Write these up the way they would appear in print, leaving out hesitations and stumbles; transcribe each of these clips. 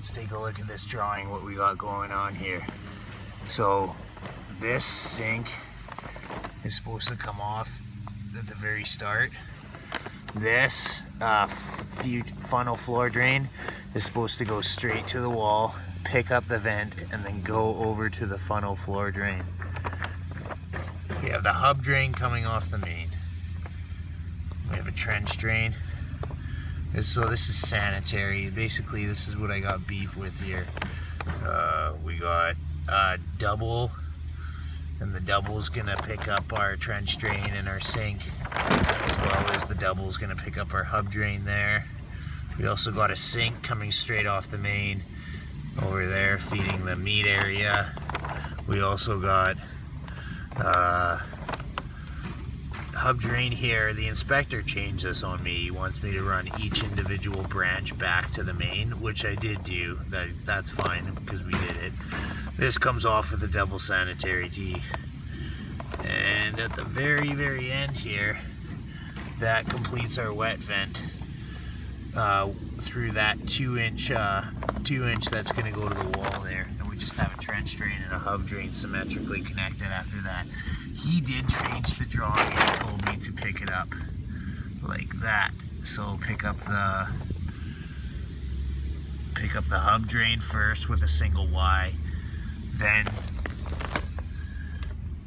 let's take a look at this drawing, what we got going on here. So this sink is supposed to come off at the very start. This funnel floor drain is supposed to go straight to the wall, pick up the vent, and then go over to the funnel floor drain. We have the hub drain coming off the main. We have a trench drain. So this is sanitary. Basically, this is what I got beef with here. We got a double, and the double's gonna pick up our trench drain and our sink, as well as the double's gonna pick up our hub drain there. We also got a sink coming straight off the main over there, feeding the meat area. We also got hub drain here. The inspector changed this on me. He wants me to run each individual branch back to the main, which I did do. That's fine because we did it. This comes off with a double sanitary tee. And at the very, very end here, that completes our wet vent through that 2-inch that's going to go to the wall there. And we just have a trench drain and a hub drain symmetrically connected after that. He did change the drawing and told me to pick it up like that. So pick up the hub drain first with a single Y, then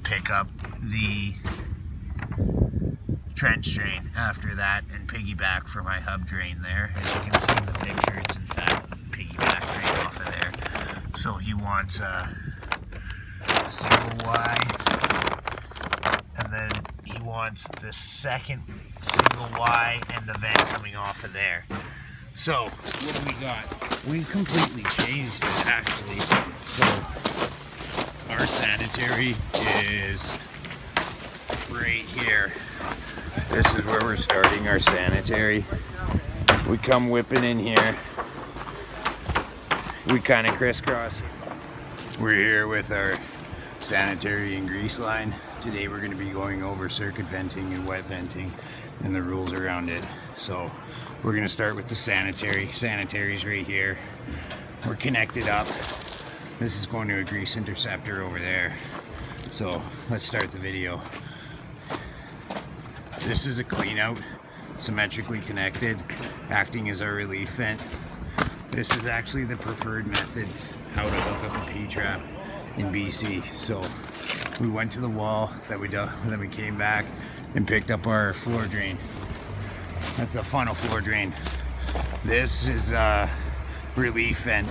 pick up the trench drain after that and piggyback for my hub drain there. As you can see in the picture, it's in fact piggyback right off of there. So he wants a single Y, and then he wants the second single Y and the vent coming off of there. So what do we got? We completely changed it actually. So our sanitary is right here. This is where we're starting our sanitary. We come whipping in here. We kind of crisscross. We're here with our sanitary and grease line. Today we're going to be going over circuit venting and wet venting and the rules around it. So we're going to start with the sanitary. Sanitary's right here. We're connected up. This is going to a grease interceptor over there. So let's start the video. This is a clean out, symmetrically connected, acting as our relief vent. This is actually the preferred method how to hook up a P-trap in BC. So we went to the wall, then we came back and picked up our floor drain. That's a funnel floor drain. This is a relief vent.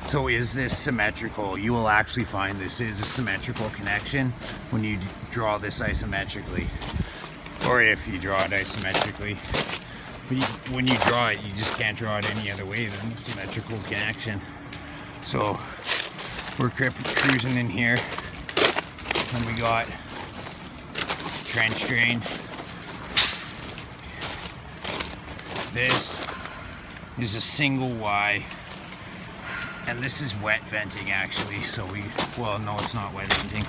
So is this symmetrical? You will actually find this is a symmetrical connection when you draw this isometrically, or if you draw it isometrically. But when you draw it, you just can't draw it any other way than a symmetrical connection. So we're cruising in here, and we got trench drain. This is a single Y, and this is wet venting actually. So well, no, it's not wet venting.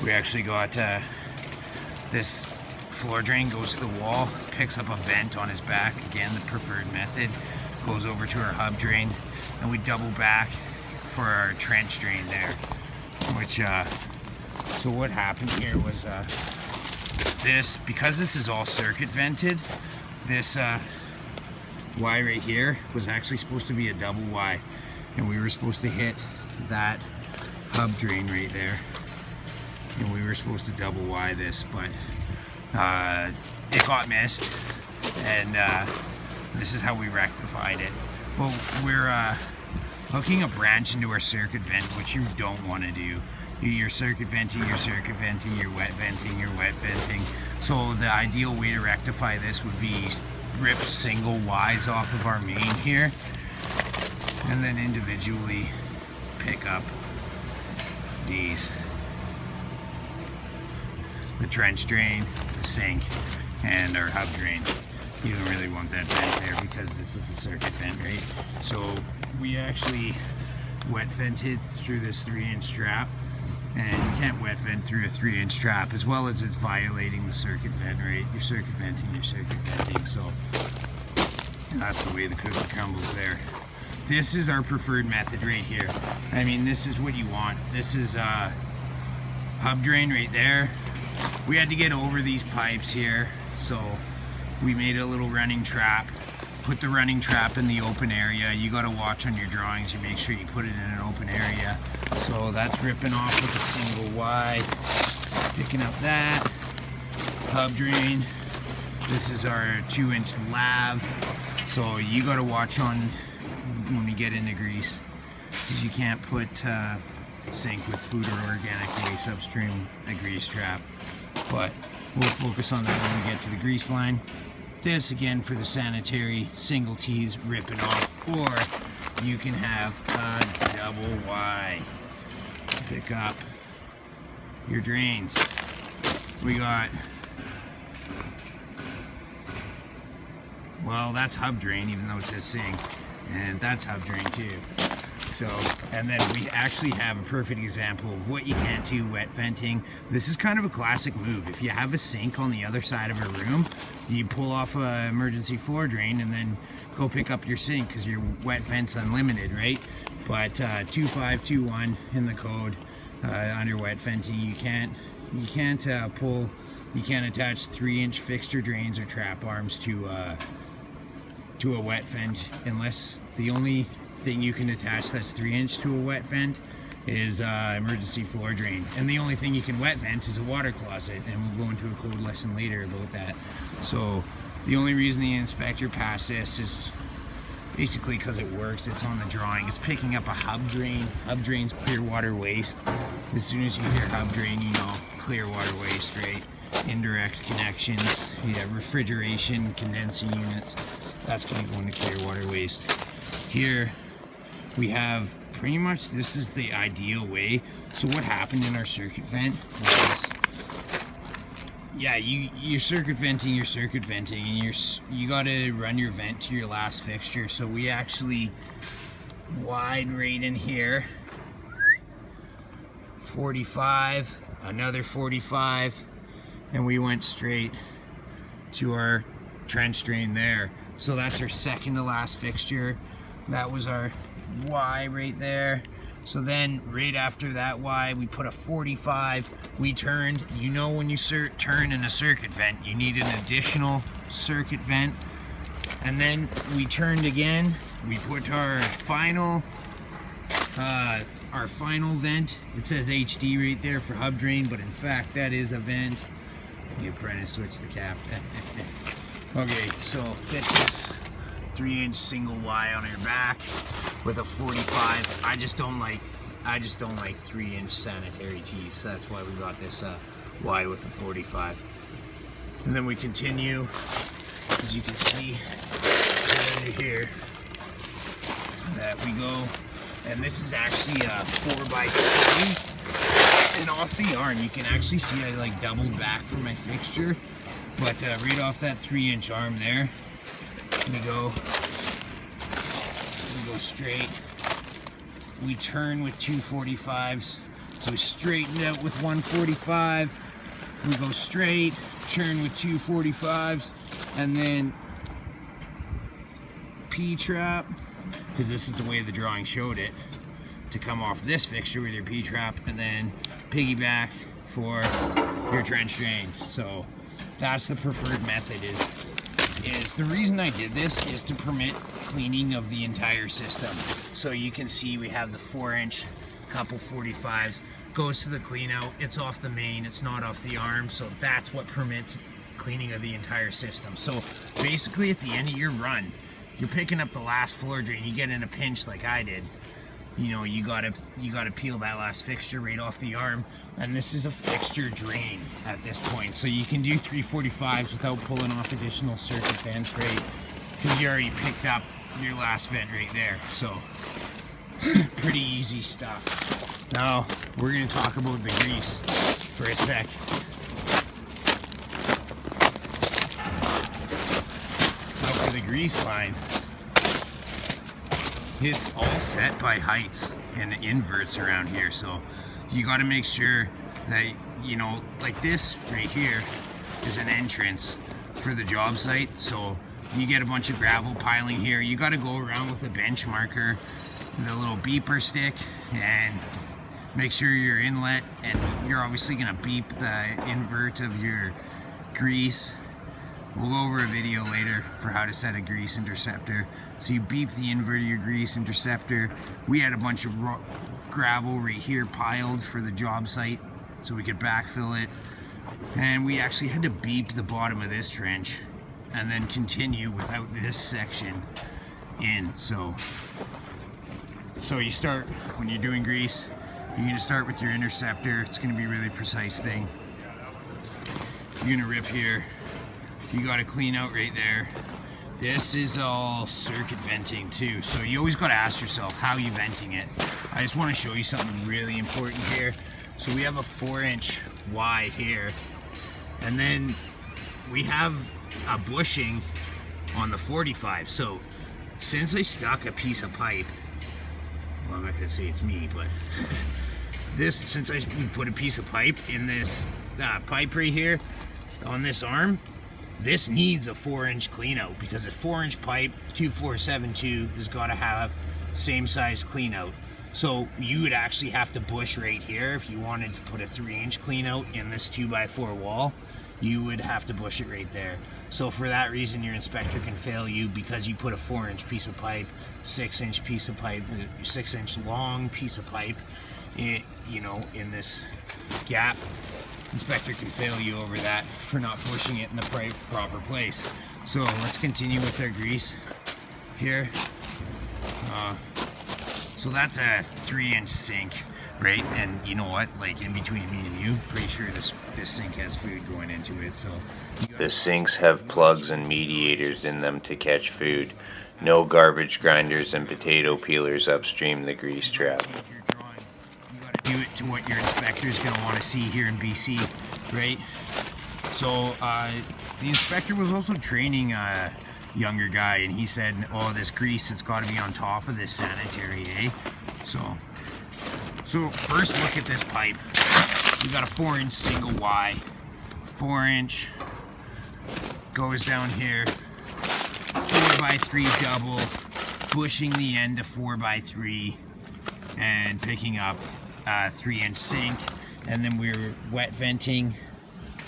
We actually got this floor drain goes to the wall, picks up a vent on his back, again the preferred method, goes over to our hub drain, and we double back for our trench drain there. Which so what happened here was this, because this is all circuit vented, this Y right here was actually supposed to be a double Y, and we were supposed to hit that hub drain right there, and we were supposed to double Y this, but it got missed, and this is how we rectified it. Well, we're hooking a branch into our circuit vent, which you don't want to do. You're circuit venting, you're circuit venting, you're wet venting, you're wet venting. So the ideal way to rectify this would be rip single Ys off of our main here, and then individually pick up these. The trench drain, the sink, and our hub drain. You don't really want that vent there because this is a circuit vent, right? So we actually wet vented through this 3-inch strap, and you can't wet vent through a 3-inch strap, as well as it's violating the circuit vent, right? You're circuit venting, so that's the way the cookie crumbles there. this is our preferred method right here. I mean, this is what you want. This is hub drain right there. We had to get over these pipes here, so we made a little running trap. Put the running trap in the open area. You got to watch on your drawings. You make sure you put it in an open area. So that's ripping off with a single Y. Picking up that hub drain. This is our 2-inch lav. So you got to watch on when we get into grease, because you can't put sink with food or organic waste upstream a grease trap. But we'll focus on that when we get to the grease line. This again for the sanitary single T's ripping off, or you can have a double Y. Pick up your drains. We got, well, that's hub drain, even though it says sink, and that's hub drain too. So, and then we actually have a perfect example of what you can't do wet venting. This is kind of a classic move. If you have a sink on the other side of a room, you pull off an emergency floor drain and then go pick up your sink, because your wet vent's unlimited, right? But 2521 in the code under wet venting, you can't attach 3-inch fixture drains or trap arms to a wet vent, unless the only thing you can attach that's 3-inch to a wet vent is emergency floor drain, and the only thing you can wet vent is a water closet, and we'll go into a code lesson later about that. So the only reason the inspector passed this is basically because it works. It's on the drawing. It's picking up a hub drain. Hub drain's clear water waste. As soon as you hear hub drain, you know clear water waste, right? Indirect connections, refrigeration, condensing units, that's going to go into clear water waste. Here we have pretty much, this is the ideal way. So what happened in our circuit vent was, yeah, you're circuit venting, and you got to run your vent to your last fixture. So we actually wide right in here, 45, another 45, and we went straight to our trench drain there. So that's our second to last fixture. That was our Y right there. So then right after that Y, we put a 45. We turned, you know, when you turn in a circuit vent, you need an additional circuit vent. And then we turned again. We put our final vent. It says HD right there for hub drain, but in fact that is a vent. The apprentice switched the cap. Okay, so this is 3-inch single Y on your back with a 45. I just don't like 3-inch sanitary tees. So that's why we got this Y with a 45. And then we continue, as you can see over here, that we go, and this is actually a 4x3. And off the arm, you can actually see I like doubled back for my fixture, but right off that 3-inch arm there, we go straight. We turn with 2 45s, so we straighten out with 145. We go straight, turn with 2 45s, and then P-trap, because this is the way the drawing showed it, to come off this fixture with your P-trap, and then piggyback for your trench drain. So that's the preferred method. Is the reason I did this is to permit cleaning of the entire system. So you can see we have the 4-inch, couple 45s, goes to the clean out. It's off the main, it's not off the arm, so that's what permits cleaning of the entire system. So basically at the end of your run, you're picking up the last floor drain. You get in a pinch like I did, you know, you gotta peel that last fixture right off the arm, and this is a fixture drain at this point. So you can do 345s without pulling off additional circuit vents, right? Because you already picked up your last vent right there. So pretty easy stuff. Now we're gonna talk about the grease for a sec. Now for the grease line, it's all set by heights and inverts around here, so you got to make sure that, you know, like this right here is an entrance for the job site. So you get a bunch of gravel piling here. You got to go around with a bench marker, the little beeper stick, and make sure your inlet, and you're obviously going to beep the invert of your grease. We'll go over a video later for how to set a grease interceptor. So you beep the invert of your grease interceptor. We had a bunch of gravel right here piled for the job site so we could backfill it. And we actually had to beep the bottom of this trench and then continue without this section in. So you start, when you're doing grease, you're gonna start with your interceptor. It's gonna be a really precise thing. You're gonna rip here. You gotta clean out right there. This is all circuit venting too. So you always gotta ask yourself, how are you venting it? I just wanna show you something really important here. So we have a 4-inch Y here. And then we have a bushing on the 45. So since I stuck a piece of pipe, well, I'm not gonna say it's me, but since we put a piece of pipe in this pipe right here on this arm, this needs a 4-inch clean out, because a 4-inch pipe, 2472, has got to have same size clean out. So you would actually have to bush right here if you wanted to put a 3-inch clean out in this 2x4 wall. You would have to bush it right there. So for that reason, your inspector can fail you, because you put a 4-inch piece of pipe, 6-inch piece of pipe, 6-inch long piece of pipe, in this gap. Inspector can fail you over that for not pushing it in the proper place. So let's continue with our grease here. So that's a 3-inch sink, right? And you know what? Like, in between me and you, pretty sure this sink has food going into it. So the sinks have plugs and mediators in them to catch food. No garbage grinders and potato peelers upstream the grease trap. Do it to what your inspector is going to want to see here in BC, right? So the inspector was also training a younger guy, and he said, oh, this grease, it's got to be on top of this sanitary, eh? So first look at this pipe. We got a 4-inch single Y, 4-inch, goes down here, 4x3 double, bushing the end to 4x3, and picking up 3-inch sink, and then we're wet venting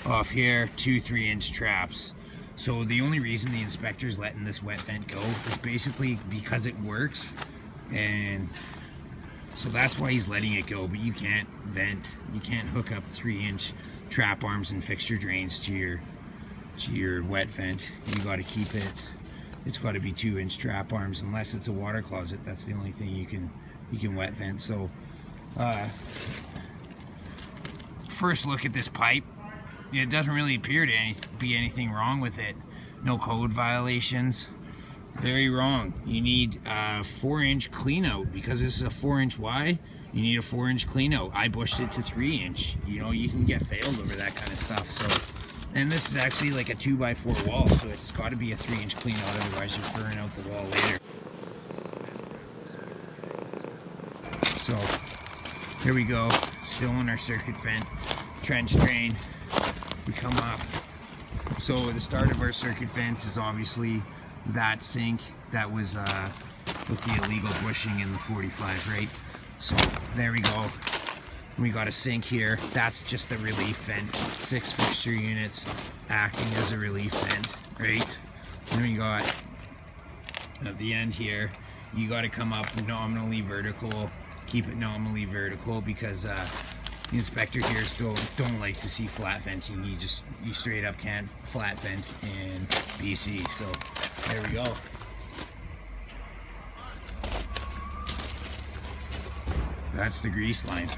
off here 2 3-inch traps. So the only reason the inspector's letting this wet vent go is basically because it works, and so that's why he's letting it go. But you can't vent, you can't hook up 3-inch trap arms and fixture drains to your wet vent. You got to keep it, it's got to be 2-inch trap arms, unless it's a water closet. That's the only thing you can wet vent. So first look at this pipe. It doesn't really appear to be anything wrong with it. No code violations. Very wrong. You need a 4-inch clean out, because this is a 4-inch Y. You need a 4-inch clean out. I bushed it to 3-inch. You can get failed over that kind of stuff. So, and this is actually like a 2x4 wall, so it's got to be a 3-inch clean out, otherwise you're burning out the wall later. So here we go, still in our circuit vent, trench drain. We come up. So the start of our circuit vent is obviously that sink that was with the illegal bushing in the 45, right? So there we go. We got a sink here. That's just the relief vent. 6 fixture units acting as a relief vent, right? Then we got at the end here, you got to come up nominally vertical. Keep it nominally vertical, because the inspector here don't like to see flat venting. You straight up can't flat vent in BC. So there we go. That's the grease line.